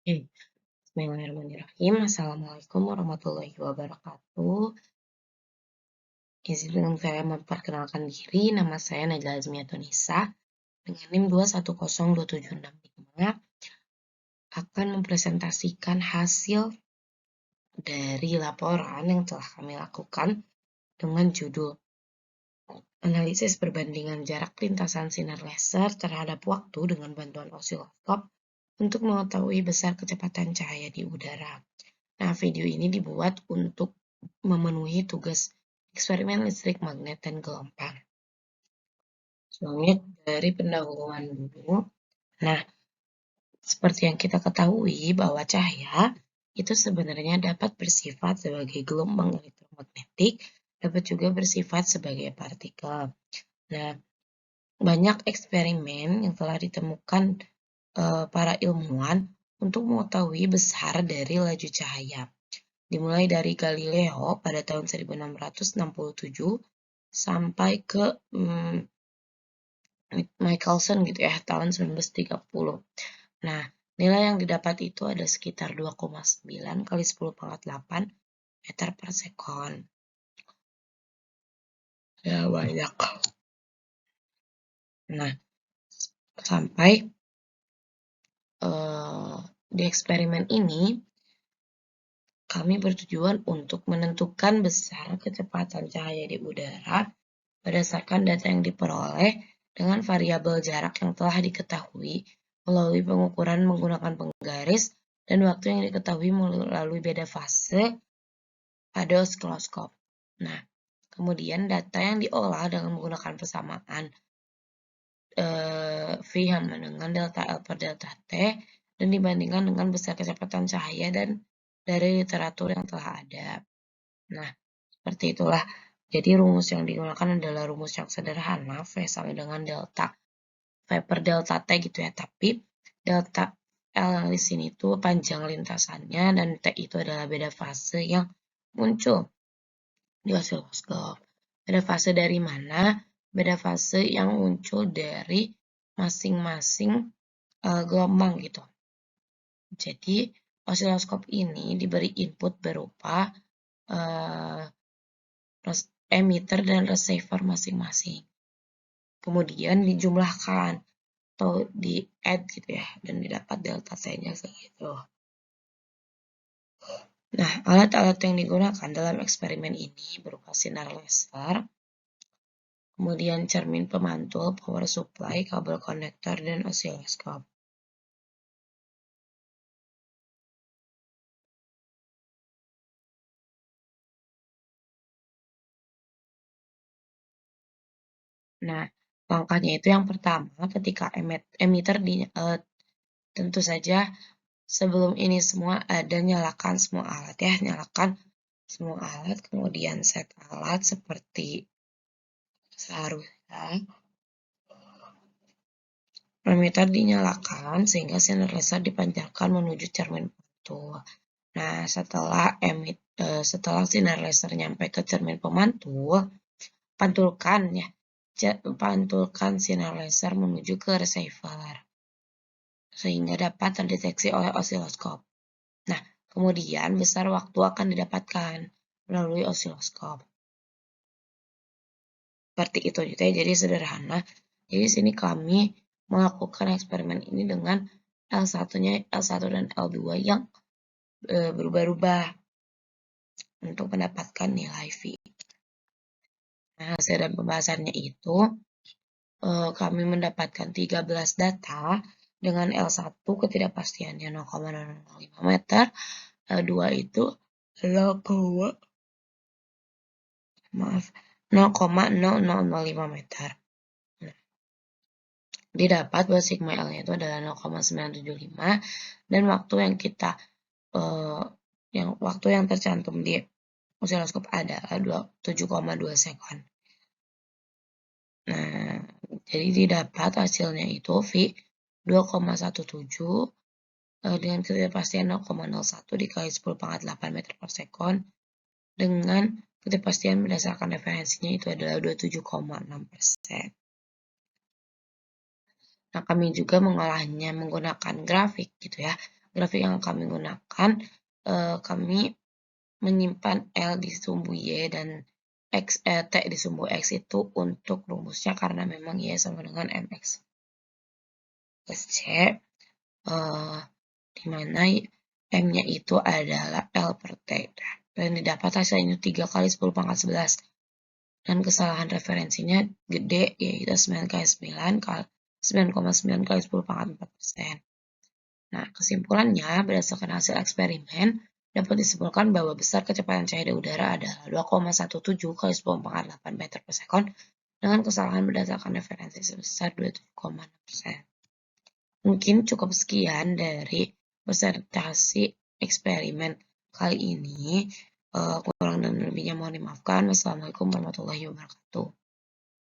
Oke, bismillahirrahmanirrahim. Assalamualaikum warahmatullahi wabarakatuh. Izinkan saya memperkenalkan diri. Nama saya Najla Azmiatunisa dengan NIM 2102765 akan mempresentasikan hasil dari laporan yang telah kami lakukan dengan judul Analisis Perbandingan Jarak Lintasan Sinar Laser terhadap waktu dengan bantuan osiloskop untuk mengetahui besar kecepatan cahaya di udara. Nah, video ini dibuat untuk memenuhi tugas eksperimen listrik magnet dan gelombang. Sebelumnya dari pendahuluan dulu. Nah, seperti yang kita ketahui bahwa cahaya itu sebenarnya dapat bersifat sebagai gelombang elektromagnetik, dapat juga bersifat sebagai partikel. Nah, banyak eksperimen yang telah ditemukan para ilmuwan untuk mengetahui besar dari laju cahaya. Dimulai dari Galileo pada tahun 1667 sampai ke Michelson gitu ya, tahun 1930. Nah, nilai yang didapat itu ada sekitar 2,9 kali 10 pangkat 8 meter per sekon. Ya, banyak. Nah, sampai di eksperimen ini, kami bertujuan untuk menentukan besar kecepatan cahaya di udara berdasarkan data yang diperoleh dengan variabel jarak yang telah diketahui melalui pengukuran menggunakan penggaris dan waktu yang diketahui melalui beda fase pada osiloskop. Nah, kemudian data yang diolah dengan menggunakan persamaan V sama dengan delta L per delta T dan dibandingkan dengan besar kecepatan cahaya dan dari literatur yang telah ada. Nah, seperti itulah. Jadi rumus yang digunakan adalah rumus yang sederhana, V sama dengan delta V per delta T gitu ya. Tapi delta L yang di sini tuh panjang lintasannya dan T itu adalah beda fase yang muncul di osiloskop. Beda fase dari mana? Beda fase yang muncul dari masing-masing gelombang gitu. Jadi osiloskop ini diberi input berupa emitter dan receiver masing-masing. Kemudian dijumlahkan atau di add gitu ya, dan didapat delta C-nya segitu. Nah, alat-alat yang digunakan dalam eksperimen ini berupa sinar laser, kemudian cermin pemantul, power supply, kabel konektor, dan osiloskop. Nah, langkahnya itu yang pertama ketika emitter tentu saja sebelum ini semua ada nyalakan semua alat ya, nyalakan semua alat, kemudian set alat seperti seharusnya. Emitter dinyalakan sehingga sinar laser dipancarkan menuju cermin pemantul. Nah, setelah sinar laser nyampe ke cermin pemantul, pantulkan sinar laser menuju ke receiver sehingga dapat terdeteksi oleh osiloskop. Nah, kemudian besar waktu akan didapatkan melalui osiloskop. Seperti itu gitu ya, jadi sederhana. Jadi sini kami melakukan eksperimen ini dengan L1 dan L2 yang berubah-ubah untuk mendapatkan nilai V. Nah, hasil dan pembahasannya itu kami mendapatkan 13 data dengan L1 ketidakpastiannya 0,005 meter, L2 itu 0,0005 meter. Nah, didapat bahwa sigma L-nya itu adalah 0,975 dan waktu yang tercantum di osiloskop adalah 7,2 sekon. Nah, jadi didapat hasilnya itu V 2,17 dengan ketidakpastian 0,01 dikali 10 pangkat 8 meter per sekon dengan ketidakpastian berdasarkan referensinya itu adalah 27,6%. Nah, kami juga mengolahnya menggunakan grafik gitu ya. grafik yang kami gunakan, kami menyimpan L di sumbu Y dan T di sumbu X itu untuk rumusnya karena memang Y sama dengan MX. Plus C, di mana M-nya itu adalah L per T. Dan didapat hasilnya 3 kali 10 pangkat 11. Dan kesalahan referensinya gede, yaitu 9 kali 9, 9,9 kali 10 pangkat 4%. Nah, kesimpulannya, berdasarkan hasil eksperimen, dapat disimpulkan bahwa besar kecepatan cahaya di udara adalah 2,17 kali 10 pangkat 8 meter per sekon, dengan kesalahan berdasarkan referensi sebesar 27,6%. Mungkin cukup sekian dari presentasi eksperimen kali ini. Kurang dan lebihnya mohon dimaafkan. Wassalamualaikum warahmatullahi wabarakatuh.